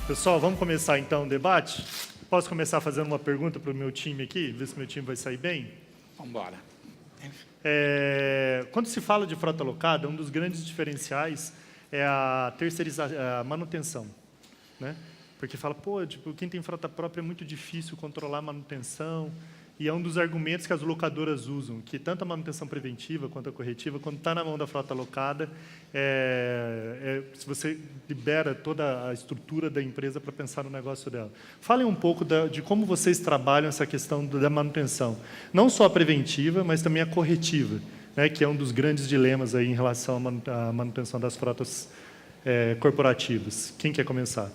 Pessoal, vamos começar então o debate? Posso começar fazendo uma pergunta para o meu time aqui, ver se meu time vai sair bem? Vamos embora. Quando se fala de frota alocada, um dos grandes diferenciais é a a manutenção, né? Porque fala, pô, tipo, quem tem frota própria é muito difícil controlar a manutenção, e é um dos argumentos que as locadoras usam, que tanto a manutenção preventiva quanto a corretiva, quando está na mão da frota alocada, se você libera toda a estrutura da empresa para pensar no negócio dela. Falem um pouco de como vocês trabalham essa questão da manutenção, não só a preventiva, mas também a corretiva, né, que é um dos grandes dilemas aí em relação à manutenção das frotas corporativas. Quem quer começar?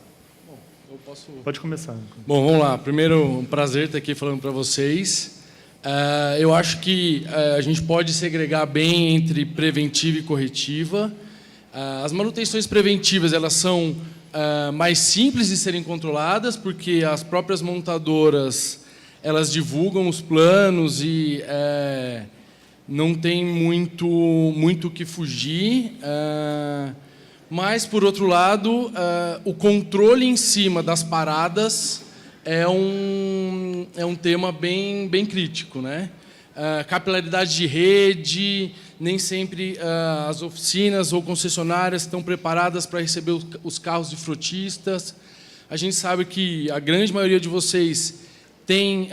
Pode começar. Bom, vamos lá. Primeiro, um prazer estar aqui falando para vocês. Eu acho que a gente pode segregar bem entre preventiva e corretiva. As manutenções preventivas, elas são mais simples de serem controladas, porque as próprias montadoras, elas divulgam os planos e não tem muito o que fugir. Mas, por outro lado, o controle em cima das paradas é um tema bem crítico, né? Capilaridade de rede, nem sempre as oficinas ou concessionárias estão preparadas para receber os carros de frotistas. A gente sabe que a grande maioria de vocês tem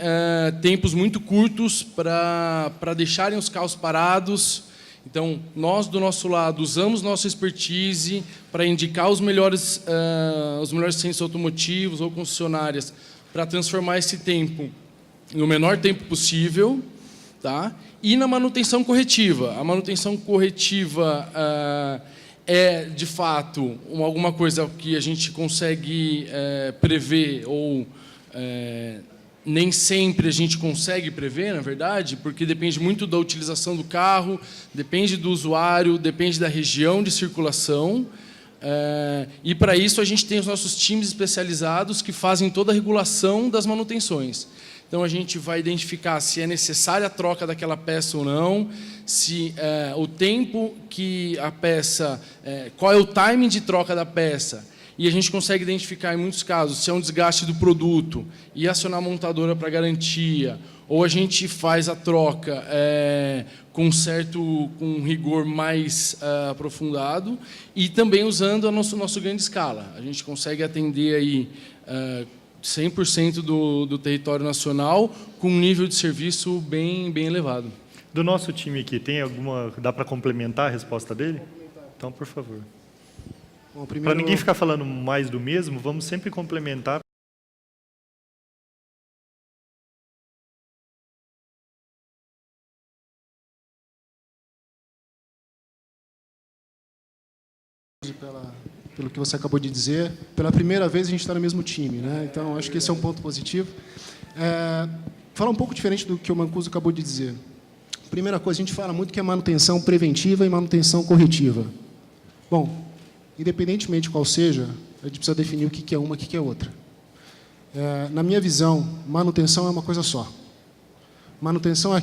tempos muito curtos para deixarem os carros parados. Então, nós, do nosso lado, usamos nossa expertise para indicar os melhores centros automotivos ou concessionárias para transformar esse tempo no menor tempo possível, tá? E na manutenção corretiva. A manutenção corretiva é, de fato, alguma coisa que a gente consegue prever ou... nem sempre a gente consegue prever, na verdade, porque depende muito da utilização do carro, depende do usuário, depende da região de circulação. E, para isso, a gente tem os nossos times especializados que fazem toda a regulação das manutenções. Então, a gente vai identificar se é necessária a troca daquela peça ou não, se o tempo que a peça... qual é o timing de troca da peça. E a gente consegue identificar, em muitos casos, se é um desgaste do produto e acionar a montadora para garantia, ou a gente faz a troca com um rigor mais aprofundado, e também usando a nosso grande escala. A gente consegue atender aí 100% do território nacional com um nível de serviço bem elevado. Do nosso time aqui, tem alguma... Dá para complementar a resposta dele? Então, por favor. Para ninguém ficar falando mais do mesmo, vamos sempre complementar. Pelo que você acabou de dizer, pela primeira vez a gente está no mesmo time, né? Então, acho que esse é um ponto positivo. Falar um pouco diferente do que o Mancuso acabou de dizer. Primeira coisa, a gente fala muito que é manutenção preventiva e manutenção corretiva. Bom, independentemente de qual seja, a gente precisa definir o que é uma e o que é outra. Na minha visão, manutenção é uma coisa só. Manutenção é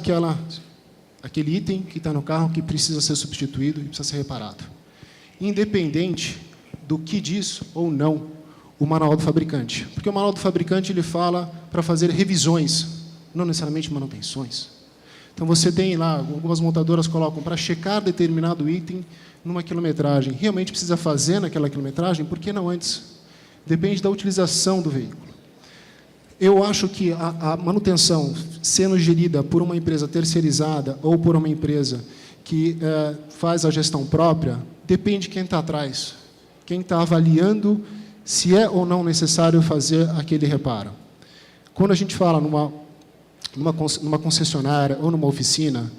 aquele item que está no carro que precisa ser substituído e precisa ser reparado. Independente do que diz ou não o manual do fabricante. Porque o manual do fabricante ele fala para fazer revisões, não necessariamente manutenções. Então, você tem lá, algumas montadoras colocam para checar determinado item numa quilometragem. Realmente precisa fazer naquela quilometragem? Por que não antes? Depende da utilização do veículo. Eu acho que a manutenção, sendo gerida por uma empresa terceirizada ou por uma empresa que faz a gestão própria, depende de quem está atrás, quem está avaliando se é ou não necessário fazer aquele reparo. Quando a gente fala numa concessionária ou numa oficina,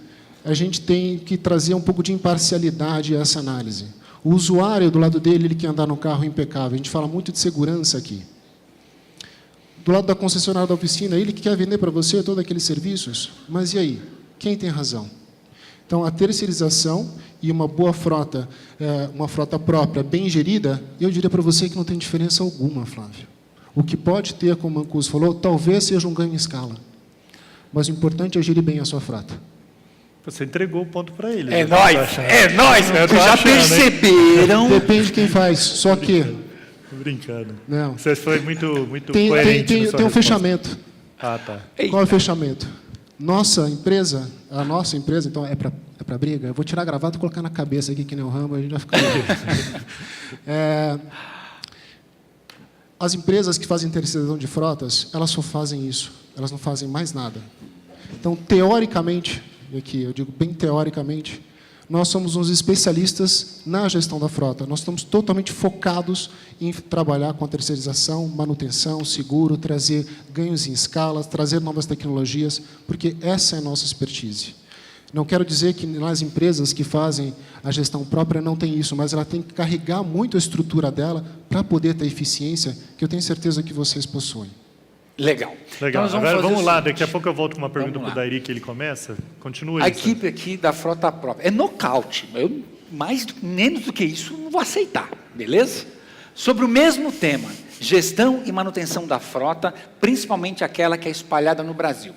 a gente tem que trazer um pouco de imparcialidade a essa análise. O usuário, do lado dele, ele quer andar no carro impecável. A gente fala muito de segurança aqui. Do lado da concessionária da oficina, ele que quer vender para você todos aqueles serviços. Mas e aí? Quem tem razão? Então, a terceirização e uma boa frota, uma frota própria, bem gerida, eu diria para você que não tem diferença alguma, Flávio. O que pode ter, como o Mancuso falou, talvez seja um ganho em escala. Mas o importante é gerir bem a sua frota. Você entregou o ponto para ele. É nóis! É nóis! Vocês já perceberam? Depende de quem faz. Só que brincando. Não. Você foi muito Tem coerente na sua um resposta. fechamento. Ah, tá. Qual é o fechamento? Nossa empresa, então é para briga? Eu vou tirar a gravata e colocar na cabeça aqui, que nem o Rambo, a gente vai ficar... As empresas que fazem terceirização de frotas, elas só fazem isso. Elas não fazem mais nada. Então, teoricamente, e aqui eu digo bem teoricamente, nós somos uns especialistas na gestão da frota. Nós estamos totalmente focados em trabalhar com a terceirização, manutenção, seguro, trazer ganhos em escala, trazer novas tecnologias, porque essa é a nossa expertise. Não quero dizer que nas empresas que fazem a gestão própria não tem isso, mas ela tem que carregar muito a estrutura dela para poder ter eficiência, que eu tenho certeza que vocês possuem. Legal. Legal. Então, Agora vamos lá, seguinte. daqui a pouco eu volto com uma pergunta Vamos para o lá. Dairi, que ele começa. Continua A aí. equipe aqui da frota própria é nocaute. Eu, menos do que isso, não vou aceitar, beleza? Sobre o mesmo tema, gestão e manutenção da frota, principalmente aquela que é espalhada no Brasil.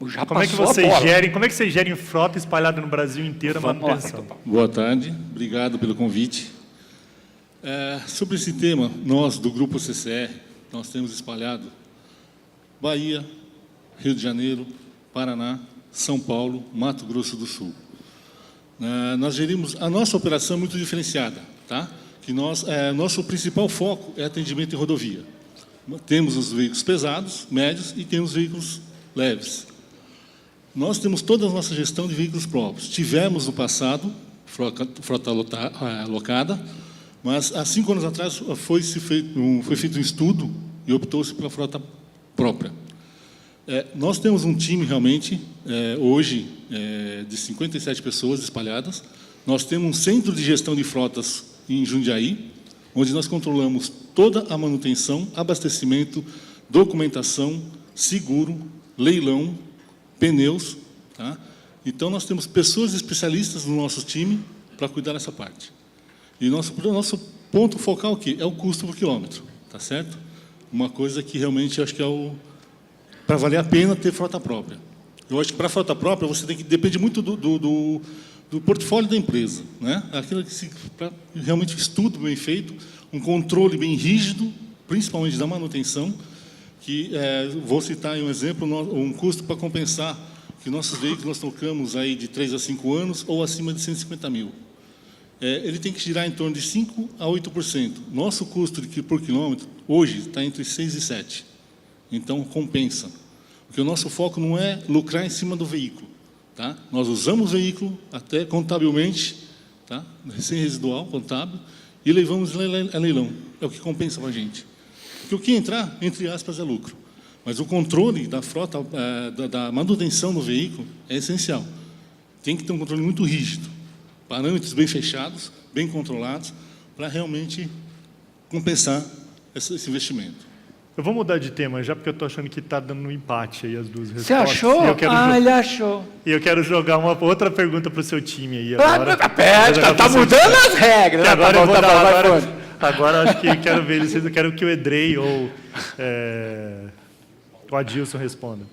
Já Como é que passou a vocês bola. gerem frota espalhada no Brasil inteiro, a Vamos lá, manutenção? Paulo. Boa tarde, obrigado pelo convite. Sobre esse tema, nós do Grupo CCR, nós temos espalhado Bahia, Rio de Janeiro, Paraná, São Paulo, Mato Grosso do Sul. Nós gerimos, a nossa operação é muito diferenciada, tá? Que nosso principal foco é atendimento em rodovia. Temos os veículos pesados, médios e temos veículos leves. Nós temos toda a nossa gestão de veículos próprios. Tivemos no passado frota alocada, mas há 5 anos atrás foi feito um estudo e optou-se pela frota própria. Nós temos um time realmente, hoje, de 57 pessoas espalhadas. Nós temos um centro de gestão de frotas em Jundiaí, onde nós controlamos toda a manutenção, abastecimento, documentação, seguro, leilão, pneus, tá? Então, nós temos pessoas especialistas no nosso time para cuidar dessa parte. E o nosso ponto focal aqui é o custo por quilômetro, tá certo? Uma coisa que realmente eu acho que é para valer a pena ter frota própria. Eu acho que para a frota própria você depende muito do portfólio da empresa, né? Aquilo que para realmente estudo bem feito, um controle bem rígido, principalmente da manutenção, que vou citar aí um exemplo, um custo para compensar que nossos veículos nós tocamos aí de 3 a 5 anos ou acima de 150 mil. Ele tem que girar em torno de 5% a 8%. Nosso custo por quilômetro, hoje, está entre 6% e 7%. Então, compensa. Porque o nosso foco não é lucrar em cima do veículo. Tá? Nós usamos o veículo até contabilmente, tá? Sem residual, contábil, e levamos a leilão. É o que compensa para a gente. Porque o que entrar, entre aspas, é lucro. Mas o controle da frota, da manutenção do veículo é essencial. Tem que ter um controle muito rígido. Parâmetros bem fechados, bem controlados, para realmente compensar esse investimento. Eu vou mudar de tema já, porque eu estou achando que está dando um empate aí as duas respostas. Você achou? E eu quero Ele achou. E eu quero jogar uma outra pergunta para o seu time aí agora. Tá mudando as regras. Que Né? agora Tá eu bom, vou tá dar, bom, vai agora, fundo. agora acho que quero ver eles, eu quero que o Edrei ou o Adilson respondam.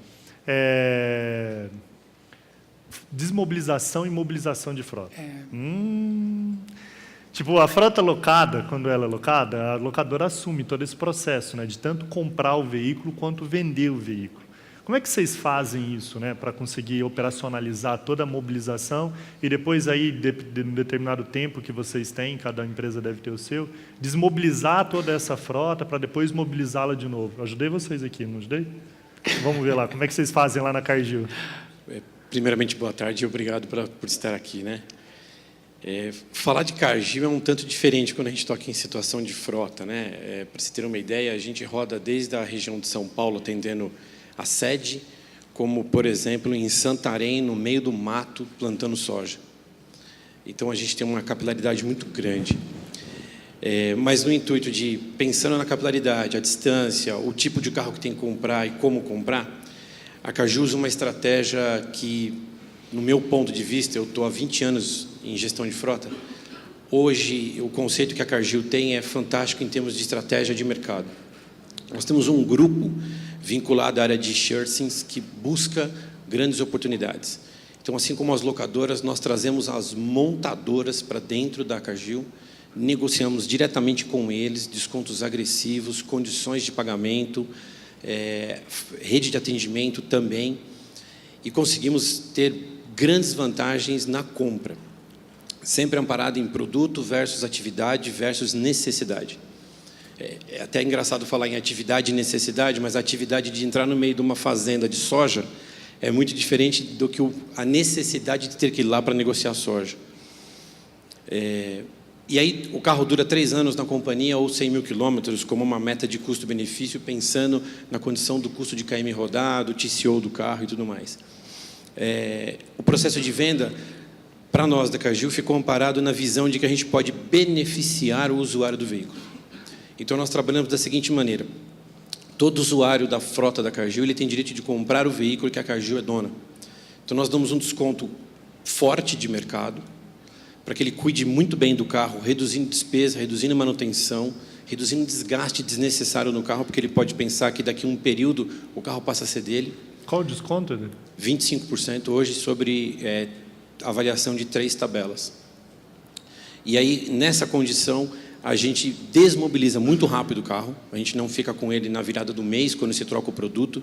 Desmobilização e mobilização de frota. Tipo, a frota locada, quando ela é locada, a locadora assume todo esse processo, né, de tanto comprar o veículo quanto vender o veículo. Como é que vocês fazem isso, né, para conseguir operacionalizar toda a mobilização e depois aí, de um determinado tempo que vocês têm, cada empresa deve ter o seu, desmobilizar toda essa frota para depois mobilizá-la de novo? Eu ajudei vocês aqui, não ajudei? Vamos ver lá, como é que vocês fazem lá na Cargill? Primeiramente, boa tarde e obrigado por estar aqui, né? Falar de Cargill é um tanto diferente quando a gente toca em situação de frota, né? Para se ter uma ideia, a gente roda desde a região de São Paulo, atendendo a sede, como, por exemplo, em Santarém, no meio do mato, plantando soja. Então, a gente tem uma capilaridade muito grande. Mas no intuito de, pensando na capilaridade, a distância, o tipo de carro que tem que comprar e como comprar, a Cargill usa uma estratégia que, no meu ponto de vista, eu estou há 20 anos em gestão de frota. Hoje, o conceito que a Cargill tem é fantástico em termos de estratégia de mercado. Nós temos um grupo vinculado à área de shirtings que busca grandes oportunidades. Então, assim como as locadoras, nós trazemos as montadoras para dentro da Cargill, negociamos diretamente com eles, descontos agressivos, condições de pagamento, rede de atendimento também, e conseguimos ter grandes vantagens na compra, sempre amparado em produto versus atividade versus necessidade. É até engraçado falar em atividade e necessidade, mas a atividade de entrar no meio de uma fazenda de soja é muito diferente do que a necessidade de ter que ir lá para negociar soja. E aí o carro dura 3 anos na companhia ou 100 mil quilômetros como uma meta de custo-benefício, pensando na condição do custo de KM rodado, TCO do carro e tudo mais. O processo de venda, para nós da Cargill, ficou amparado na visão de que a gente pode beneficiar o usuário do veículo. Então, nós trabalhamos da seguinte maneira: todo usuário da frota da Cargill ele tem direito de comprar o veículo que a Cargill é dona. Então, nós damos um desconto forte de mercado, para que ele cuide muito bem do carro, reduzindo despesa, reduzindo manutenção, reduzindo desgaste desnecessário no carro, porque ele pode pensar que daqui a um período o carro passa a ser dele. Qual o desconto, Eder? 25% hoje sobre avaliação de 3 tabelas. E aí, nessa condição, a gente desmobiliza muito rápido o carro, a gente não fica com ele na virada do mês, quando se troca o produto.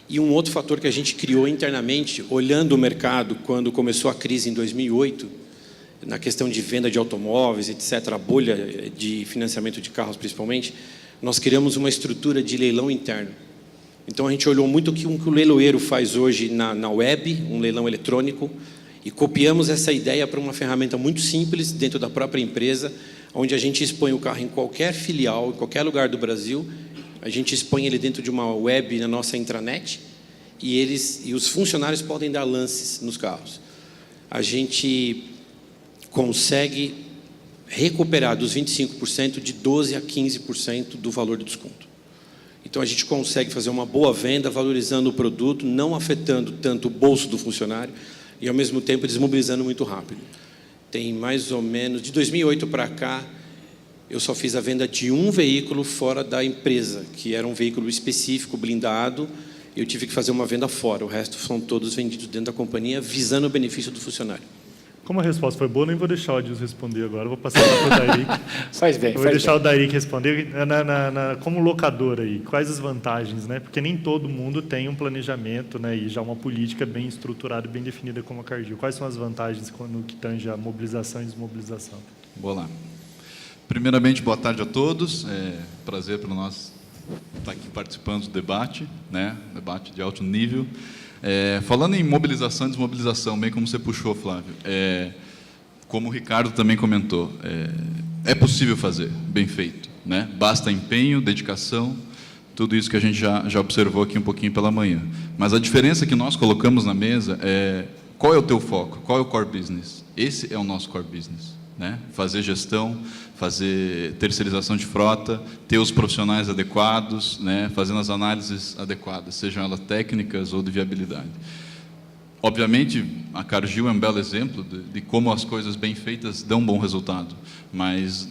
E um outro fator que a gente criou internamente, olhando o mercado, quando começou a crise em 2008, na questão de venda de automóveis, etc., a bolha de financiamento de carros principalmente, nós criamos uma estrutura de leilão interno. Então, a gente olhou muito o que o leiloeiro faz hoje na web, um leilão eletrônico, e copiamos essa ideia para uma ferramenta muito simples dentro da própria empresa, onde a gente expõe o carro em qualquer filial, em qualquer lugar do Brasil, a gente expõe ele dentro de uma web na nossa intranet, e os funcionários podem dar lances nos carros. A gente consegue recuperar dos 25% de 12% a 15% do valor do desconto. Então, a gente consegue fazer uma boa venda, valorizando o produto, não afetando tanto o bolso do funcionário e, ao mesmo tempo, desmobilizando muito rápido. Tem mais ou menos, de 2008 para cá, eu só fiz a venda de um veículo fora da empresa, que era um veículo específico, blindado. Eu tive que fazer uma venda fora. O resto são todos vendidos dentro da companhia, visando o benefício do funcionário. Como a resposta foi boa, nem vou deixar o Adilson responder agora. Vou passar para o Dairic. Faz bem. Eu vou deixar o Dairic responder. Como locador aí, quais as vantagens, né? Porque nem todo mundo tem um planejamento, né, e já uma política bem estruturada e bem definida como a Cargill. Quais são as vantagens no que tange a mobilização e desmobilização? Vou lá. Primeiramente, boa tarde a todos. Prazer para nós estar aqui participando do debate, né? Debate de alto nível. Falando em mobilização e desmobilização, bem como você puxou, Flávio, como o Ricardo também comentou, é possível fazer, bem feito, né? Basta empenho, dedicação, tudo isso que a gente já observou aqui um pouquinho pela manhã. Mas a diferença que nós colocamos na mesa é qual é o teu foco, qual é o core business. Esse é o nosso core business, né? Fazer gestão, fazer terceirização de frota, ter os profissionais adequados, né? Fazendo as análises adequadas, sejam elas técnicas ou de viabilidade. Obviamente, a Cargill é um belo exemplo de como as coisas bem feitas dão um bom resultado, mas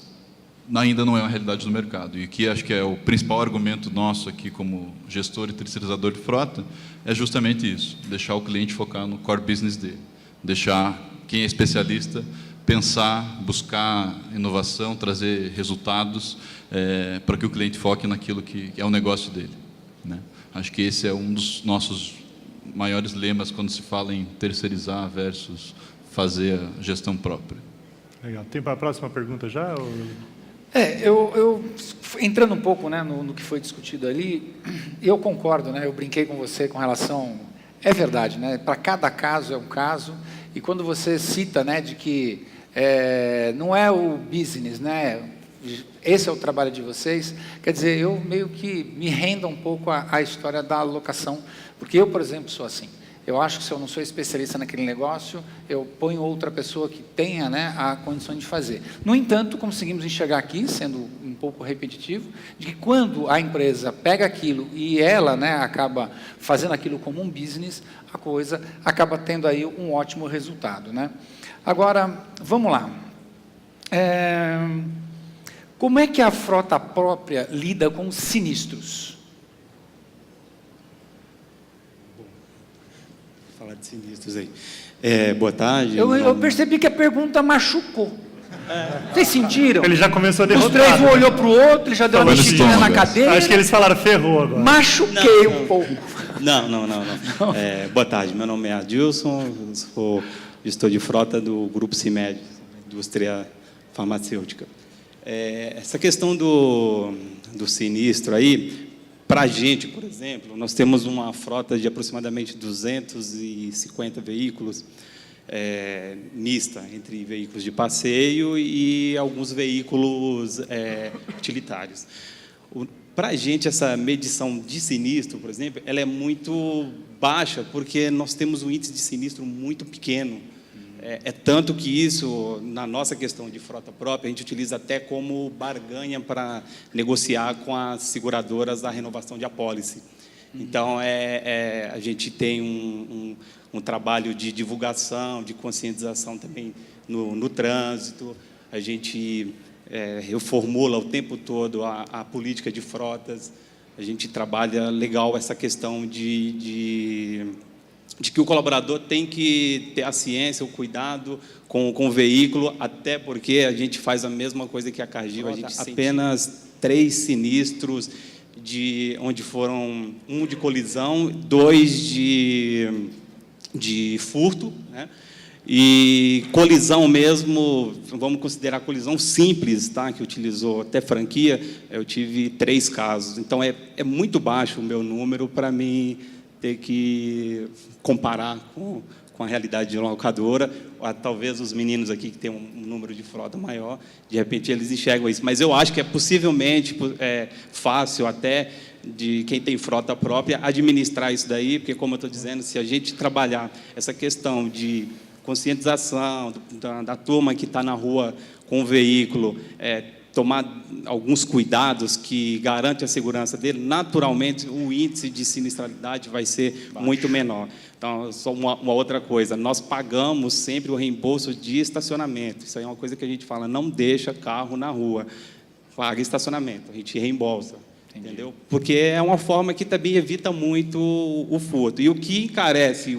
ainda não é uma realidade do mercado. E que acho que é o principal argumento nosso aqui como gestor e terceirizador de frota é justamente isso, deixar o cliente focar no core business dele, deixar quem é especialista pensar, buscar inovação, trazer resultados para que o cliente foque naquilo que é o negócio dele, né? Acho que esse é um dos nossos maiores lemas quando se fala em terceirizar versus fazer a gestão própria. Legal. Tem para a próxima pergunta já? Ou... Eu entrando um pouco, né, no que foi discutido ali, eu concordo, né? Eu brinquei com você com relação... É verdade, né? Para cada caso é um caso. E quando você cita, né, de que não é o business, né, esse é o trabalho de vocês, quer dizer, eu meio que me rendo um pouco à história da alocação, porque eu, por exemplo, sou assim. Eu acho que se eu não sou especialista naquele negócio, eu ponho outra pessoa que tenha, né, a condição de fazer. No entanto, conseguimos enxergar aqui, sendo um pouco repetitivo, de que quando a empresa pega aquilo e ela, né, acaba fazendo aquilo como um business, a coisa acaba tendo aí um ótimo resultado, né? Agora, vamos lá. Como é que a frota própria lida com sinistros? Falar de sinistros aí. Boa tarde. Eu percebi que a pergunta machucou. Vocês sentiram? Ele já começou a Os derrotar. três, um olhou para o outro, ele já deu uma Foi no mexidinha na estômago. cadeira. Acho que eles falaram ferrou agora. Machuquei um pouco. Não. Boa tarde, meu nome é Adilson, sou gestor de frota do Grupo CIMED, indústria farmacêutica. Essa questão do sinistro aí, para a gente, por exemplo, nós temos uma frota de aproximadamente 250 veículos, mista, entre veículos de passeio e alguns veículos utilitários. Para a gente, essa medição de sinistro, por exemplo, ela é muito baixa, porque nós temos um índice de sinistro muito pequeno. Tanto que isso, na nossa questão de frota própria, a gente utiliza até como barganha para negociar com as seguradoras da renovação de apólice. Então, a gente tem um trabalho de divulgação, de conscientização também no trânsito. A gente reformula o tempo todo a política de frotas. A gente trabalha legal essa questão de que o colaborador tem que ter a ciência, o cuidado com o veículo, até porque a gente faz a mesma coisa que a Cargill. A gente apenas 3 sinistros, onde foram 1 de colisão, 2 de furto, né? E colisão mesmo, vamos considerar colisão simples, tá? Que utilizou até franquia, eu tive 3 casos. Então, é muito baixo o meu número para mim ter que comparar com a realidade de uma locadora. Talvez os meninos aqui que têm um número de frota maior, de repente eles enxergam isso. Mas eu acho que é possivelmente fácil até de quem tem frota própria administrar isso daí, porque, como eu estou dizendo, se a gente trabalhar essa questão de conscientização da turma que está na rua com o veículo, tomar alguns cuidados que garantem a segurança dele, naturalmente o índice de sinistralidade vai ser muito menor. Então, só uma outra coisa, nós pagamos sempre o reembolso de estacionamento. Isso aí é uma coisa que a gente fala, não deixa carro na rua, paga estacionamento, a gente reembolsa. Entendeu? Porque é uma forma que também evita muito o furto. E o que encarece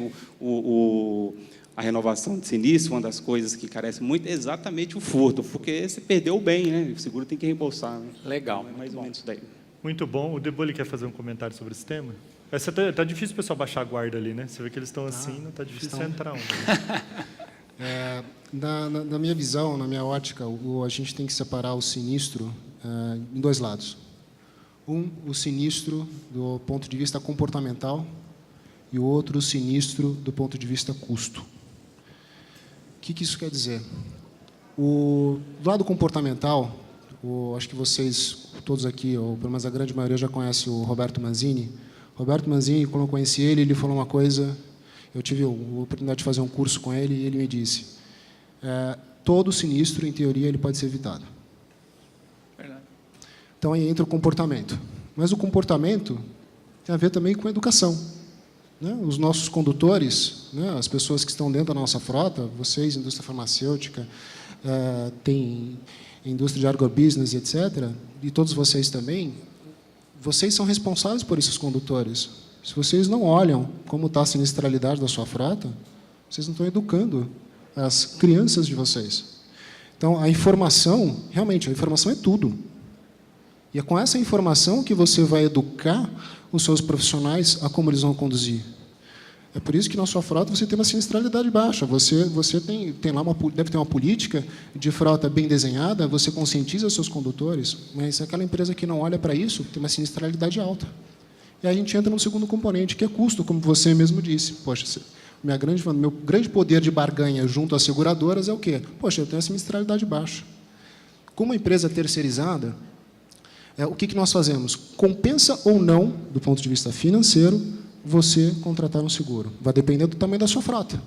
a renovação de sinistro, uma das coisas que encarece muito, é exatamente o furto, porque você perdeu o bem, né? O seguro tem que reembolsar. Né? Legal. É mais ou menos isso daí. Muito bom. O Deboli quer fazer um comentário sobre esse tema? Tá difícil o pessoal baixar a guarda ali, né? Você vê que eles estão assim, não está difícil você entrar onde. Né? Na minha visão, na minha ótica, a gente tem que separar o sinistro em 2 lados. O sinistro do ponto de vista comportamental e o outro, o sinistro do ponto de vista custo. O que isso quer dizer? Do lado comportamental, acho que vocês, todos aqui, ou pelo menos a grande maioria, já conhece o Roberto Manzini. Roberto Manzini, quando eu conheci ele falou uma coisa, eu tive a oportunidade de fazer um curso com ele, e ele me disse, todo sinistro, em teoria, ele pode ser evitado. Então, aí entra o comportamento. Mas o comportamento tem a ver também com a educação. Né? Os nossos condutores, né? As pessoas que estão dentro da nossa frota, vocês, indústria farmacêutica, tem indústria de agrobusiness, etc., e todos vocês também, vocês são responsáveis por esses condutores. Se vocês não olham como está a sinistralidade da sua frota, vocês não estão educando as crianças de vocês. Então, a informação, realmente, a informação é tudo. E é com essa informação que você vai educar os seus profissionais a como eles vão conduzir. É por isso que na sua frota você tem uma sinistralidade baixa. Você tem lá deve ter uma política de frota bem desenhada, você conscientiza os seus condutores, mas aquela empresa que não olha para isso tem uma sinistralidade alta. E aí a gente entra no segundo componente, que é custo, como você mesmo disse. Poxa, meu grande poder de barganha junto às seguradoras é o quê? Poxa, eu tenho a sinistralidade baixa. Como uma empresa terceirizada, o que nós fazemos? Compensa ou não, do ponto de vista financeiro, você contratar um seguro. Vai depender do tamanho da sua frota,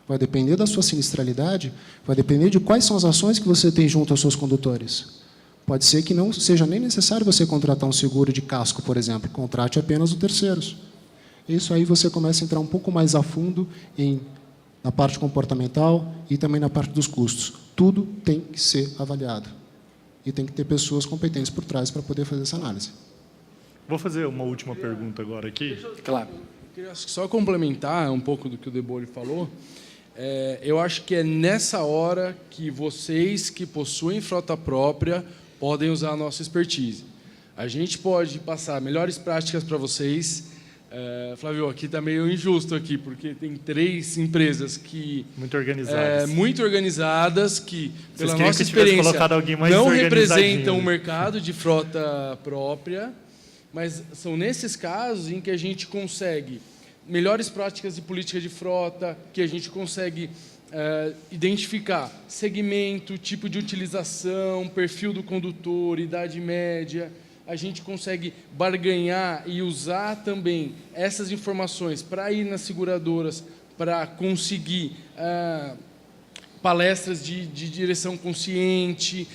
vai depender da sua sinistralidade, vai depender de quais são as ações que você tem junto aos seus condutores. Pode ser que não seja nem necessário você contratar um seguro de casco, por exemplo, contrate apenas o terceiros. Isso aí você começa a entrar um pouco mais a fundo na parte comportamental e também na parte dos custos. Tudo tem que ser avaliado. E tem que ter pessoas competentes por trás para poder fazer essa análise. Vou fazer uma última pergunta agora aqui. Claro. Eu queria só complementar um pouco do que o Deboli falou. eu acho que é nessa hora que vocês que possuem frota própria podem usar a nossa expertise. A gente pode passar melhores práticas para vocês. Flávio, aqui está meio injusto aqui, porque tem 3 empresas que muito organizadas, que Vocês pela queriam nossa que eu tivesse experiência colocado alguém mais não organizadinho, representam né? o mercado de frota própria, mas são nesses casos em que a gente consegue melhores práticas de política de frota, que a gente consegue identificar segmento, tipo de utilização, perfil do condutor, idade média. A gente consegue barganhar e usar também essas informações para ir nas seguradoras, para conseguir palestras de direção consciente,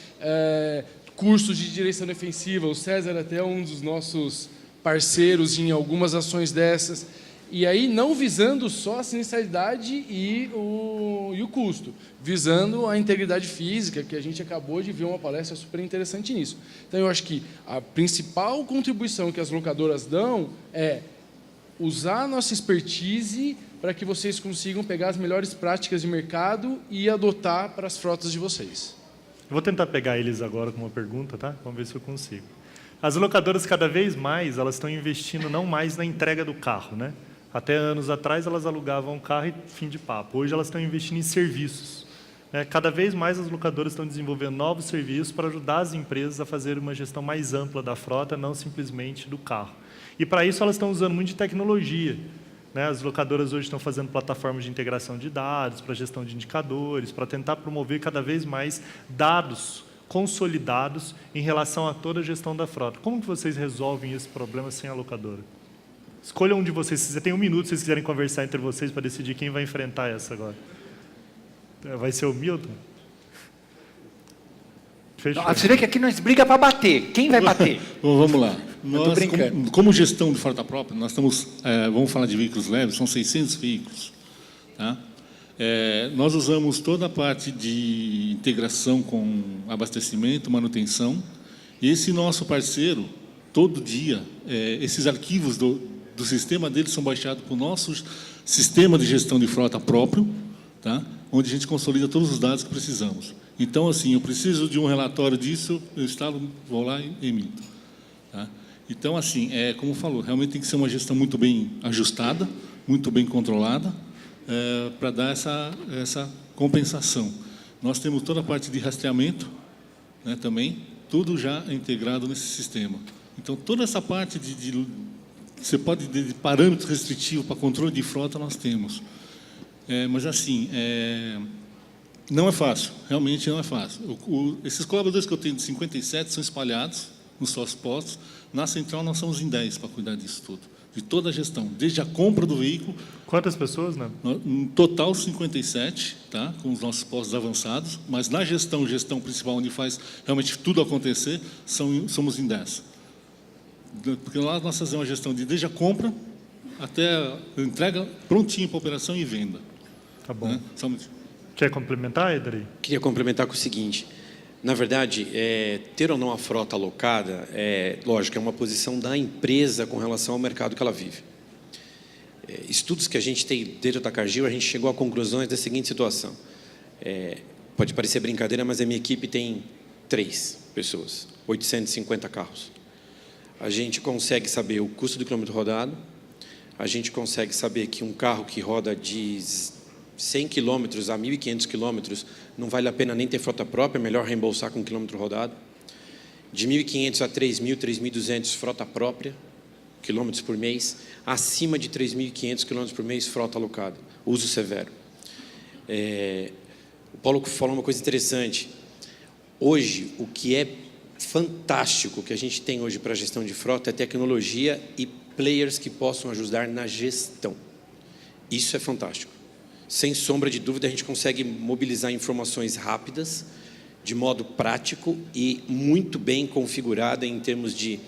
cursos de direção defensiva. O César até é um dos nossos parceiros em algumas ações dessas. E aí não visando só a sinistralidade e o custo, visando a integridade física, que a gente acabou de ver uma palestra super interessante nisso. Então, eu acho que a principal contribuição que as locadoras dão é usar a nossa expertise para que vocês consigam pegar as melhores práticas de mercado e adotar para as frotas de vocês. Eu vou tentar pegar eles agora com uma pergunta, tá? Vamos ver se eu consigo. As locadoras, cada vez mais, elas estão investindo não mais na entrega do carro, né? Até anos atrás, elas alugavam um carro e fim de papo. Hoje, elas estão investindo em serviços. Cada vez mais, as locadoras estão desenvolvendo novos serviços para ajudar as empresas a fazer uma gestão mais ampla da frota, não simplesmente do carro. E, para isso, elas estão usando muito de tecnologia. As locadoras hoje estão fazendo plataformas de integração de dados, para gestão de indicadores, para tentar promover cada vez mais dados consolidados em relação a toda a gestão da frota. Como que vocês resolvem esse problema sem a locadora? Escolha um de vocês. Se você tem 1 minuto, se vocês quiserem conversar entre vocês para decidir quem vai enfrentar essa agora. Vai ser o Milton? Fechou. Você vê que aqui nós briga para bater. Quem vai bater? Bom, vamos lá. tô brincando. Como gestão de frota própria, nós estamos, vamos falar de veículos leves, são 600 veículos. Tá? Nós usamos toda a parte de integração com abastecimento, manutenção. E esse nosso parceiro, todo dia, esses arquivos do sistema deles são baixados para o nosso sistema de gestão de frota próprio, tá? Onde a gente consolida todos os dados que precisamos. Então, assim, eu preciso de um relatório disso, eu instalo, vou lá e emito. Tá? Então, assim, como falou, realmente tem que ser uma gestão muito bem ajustada, muito bem controlada, para dar essa compensação. Nós temos toda a parte de rastreamento, né, também, tudo já integrado nesse sistema. Então, toda essa parte você pode de parâmetros restritivos para controle de frota nós temos. Mas, assim, não é fácil, realmente não é fácil. Esses colaboradores que eu tenho de 57 são espalhados nos seus postos. Na central, nós somos em 10 para cuidar disso tudo, de toda a gestão, desde a compra do veículo. Quantas pessoas, né? No total, 57, tá? Com os nossos postos avançados, mas na gestão principal, onde faz realmente tudo acontecer, somos em 10. Porque lá nós fazemos uma gestão desde a compra até a entrega prontinho para operação e venda. Tá bom. Né? Quer complementar, Edrei? Queria complementar com o seguinte. Na verdade, ter ou não a frota alocada, lógico, é uma posição da empresa com relação ao mercado que ela vive. Estudos que a gente tem dentro da Cargill, a gente chegou a conclusões da seguinte situação. Pode parecer brincadeira, mas a minha equipe tem 3 pessoas, 850 carros. A gente consegue saber o custo do quilômetro rodado, a gente consegue saber que um carro que roda de 100 quilômetros a 1.500 quilômetros não vale a pena nem ter frota própria, é melhor reembolsar com quilômetro rodado. De 1.500 a 3.000, 3.200, frota própria, quilômetros por mês. Acima de 3.500 quilômetros por mês, frota alocada, uso severo. O Paulo falou uma coisa interessante. Hoje, o que é fantástico que a gente tem hoje para a gestão de frota é tecnologia e players que possam ajudar na gestão. Isso é fantástico. Sem sombra de dúvida, a gente consegue mobilizar informações rápidas, de modo prático e muito bem configurada em termos de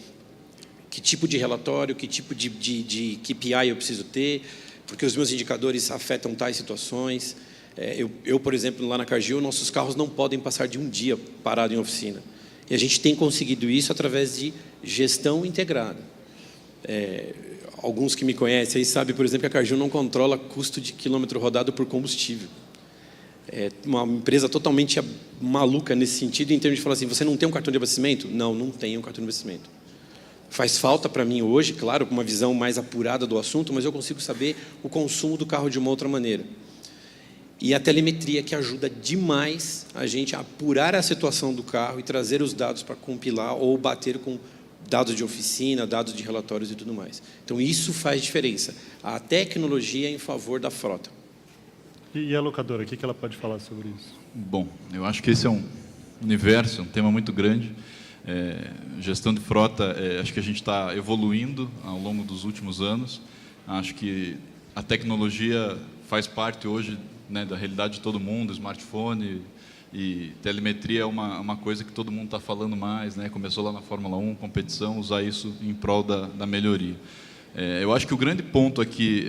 que tipo de relatório, que tipo de KPI eu preciso ter, porque os meus indicadores afetam tais situações. Eu, por exemplo, lá na Cargill, nossos carros não podem passar de um dia parado em oficina. E a gente tem conseguido isso através de gestão integrada. Alguns que me conhecem aí sabem, por exemplo, que a Cargill não controla custo de quilômetro rodado por combustível. uma empresa totalmente maluca nesse sentido, em termos de falar assim, você não tem um cartão de abastecimento? Não, não tenho um cartão de abastecimento. Faz falta para mim hoje, claro, com uma visão mais apurada do assunto, mas eu consigo saber o consumo do carro de uma outra maneira. E a telemetria que ajuda demais a gente a apurar a situação do carro e trazer os dados para compilar ou bater com dados de oficina, dados de relatórios e tudo mais. Então, isso faz diferença. A tecnologia é em favor da frota. E a locadora, o que ela pode falar sobre isso? Bom, eu acho que esse é um universo, um tema muito grande. Gestão de frota, acho que a gente está evoluindo ao longo dos últimos anos. Acho que a tecnologia faz parte hoje, né, da realidade de todo mundo, smartphone e telemetria é uma coisa que todo mundo está falando mais, né? Começou lá na Fórmula 1, competição, usar isso em prol da melhoria. Eu acho que o grande ponto aqui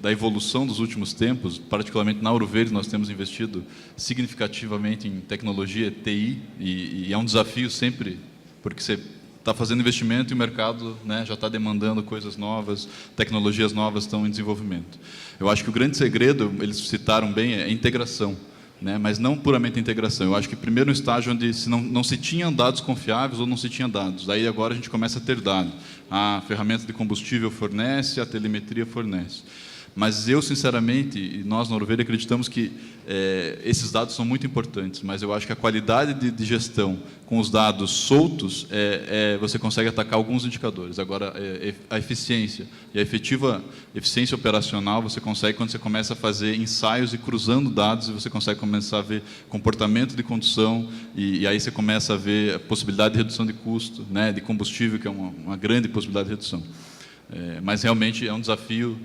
da evolução dos últimos tempos, particularmente na Ouro Verde, nós temos investido significativamente em tecnologia, TI, e é um desafio sempre, porque você está fazendo investimento e o mercado, né, já está demandando coisas novas, tecnologias novas estão em desenvolvimento. Eu acho que o grande segredo, eles citaram bem, é a integração, né, mas não puramente a integração. Eu acho que primeiro um estágio onde não se tinham dados confiáveis ou não se tinha dados. Aí agora a gente começa a ter dados. A ferramenta de combustível fornece, a telemetria fornece. Mas eu, sinceramente, e nós na Ouro Verde acreditamos que esses dados são muito importantes, mas eu acho que a qualidade de gestão com os dados soltos, você consegue atacar alguns indicadores. Agora, a eficiência e a efetiva eficiência operacional você consegue quando você começa a fazer ensaios e cruzando dados, e você consegue começar a ver comportamento de condução, e aí você começa a ver a possibilidade de redução de custo, né, de combustível, que é uma grande possibilidade de redução. Mas realmente é um desafio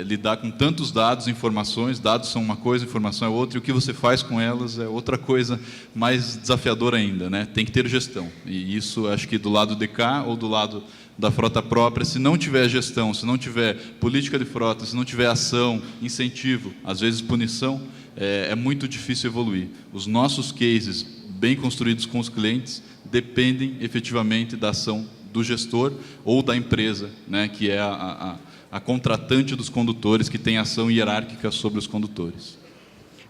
lidar com tantos dados, informações. Dados são uma coisa, informação é outra, e o que você faz com elas é outra coisa mais desafiadora ainda, né? Tem que ter gestão, e isso acho que do lado de cá ou do lado da frota própria, se não tiver gestão, se não tiver política de frota, se não tiver ação, incentivo, às vezes punição, é muito difícil evoluir. Os nossos cases bem construídos com os clientes dependem efetivamente da ação do gestor ou da empresa, né, que é a contratante dos condutores, que tem ação hierárquica sobre os condutores.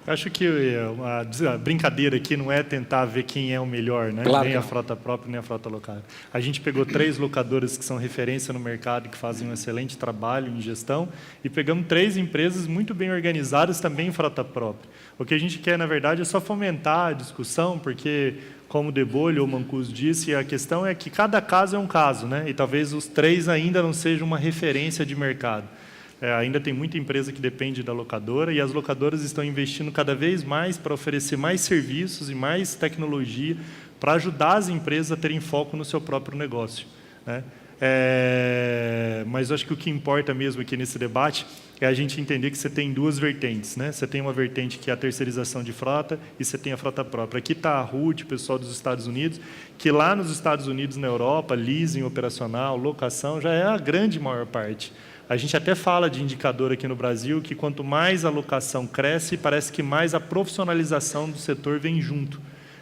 Eu acho que a brincadeira aqui não é tentar ver quem é o melhor, né? Claro. Nem a frota própria, nem a frota local. A gente pegou 3 locadoras que são referência no mercado, que fazem um excelente trabalho em gestão, e pegamos 3 empresas muito bem organizadas também em frota própria. O que a gente quer, na verdade, é só fomentar a discussão, porque, como o Debolho ou o Mancuso disse, a questão é que cada caso é um caso, né? E talvez os 3 ainda não sejam uma referência de mercado. Ainda tem muita empresa que depende da locadora, e as locadoras estão investindo cada vez mais para oferecer mais serviços e mais tecnologia para ajudar as empresas a terem foco no seu próprio negócio, né? Mas eu acho que o que importa mesmo aqui nesse debate é a gente entender que você tem 2 vertentes, né? Você tem uma vertente que é a terceirização de frota e você tem a frota própria. Aqui está a Ruth, o pessoal dos Estados Unidos, que lá nos Estados Unidos, na Europa, leasing operacional, locação, já é a grande maior parte. A gente até fala de indicador aqui no Brasil que quanto mais a locação cresce, parece que mais a profissionalização do setor vem junto,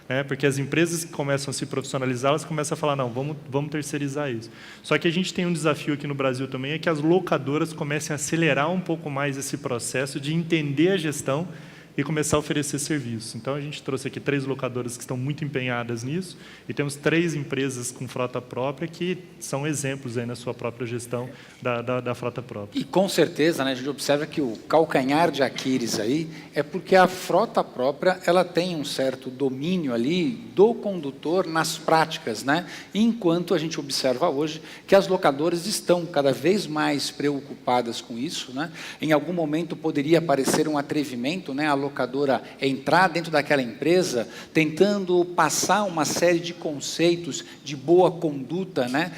né? Porque as empresas que começam a se profissionalizar, elas começam a falar, não, vamos terceirizar isso. Só que a gente tem um desafio aqui no Brasil também, é que as locadoras comecem a acelerar um pouco mais esse processo de entender a gestão e começar a oferecer serviços. Então, a gente trouxe aqui 3 locadoras que estão muito empenhadas nisso, e temos 3 empresas com frota própria que são exemplos aí na sua própria gestão da frota própria. E com certeza, né, a gente observa que o calcanhar de Aquiles aí é porque a frota própria ela tem um certo domínio ali do condutor nas práticas, né? Enquanto a gente observa hoje que as locadoras estão cada vez mais preocupadas com isso, né? Em algum momento poderia parecer um atrevimento, né, a locadora entrar dentro daquela empresa tentando passar uma série de conceitos de boa conduta, né,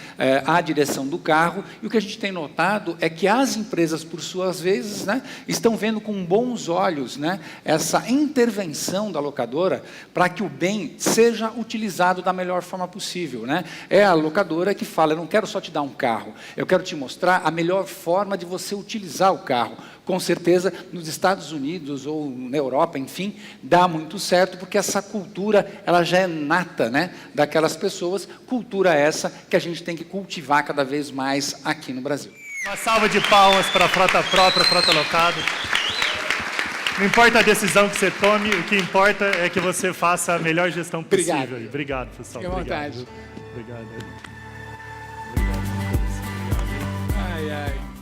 à direção do carro, e o que a gente tem notado é que as empresas, por suas vezes, né, estão vendo com bons olhos, né, essa intervenção da locadora para que o bem seja utilizado da melhor forma possível, né? É a locadora que fala, eu não quero só te dar um carro, eu quero te mostrar a melhor forma de você utilizar o carro. Com certeza, nos Estados Unidos ou na Europa, enfim, dá muito certo, porque essa cultura ela já é nata, né, daquelas pessoas, cultura essa que a gente tem que cultivar cada vez mais aqui no Brasil. Uma salva de palmas para a frota própria, frota locada. Não importa a decisão que você tome, o que importa é que você faça a melhor gestão possível. Obrigado. Obrigado, pessoal. Fique à vontade. Obrigado. Ai, ai.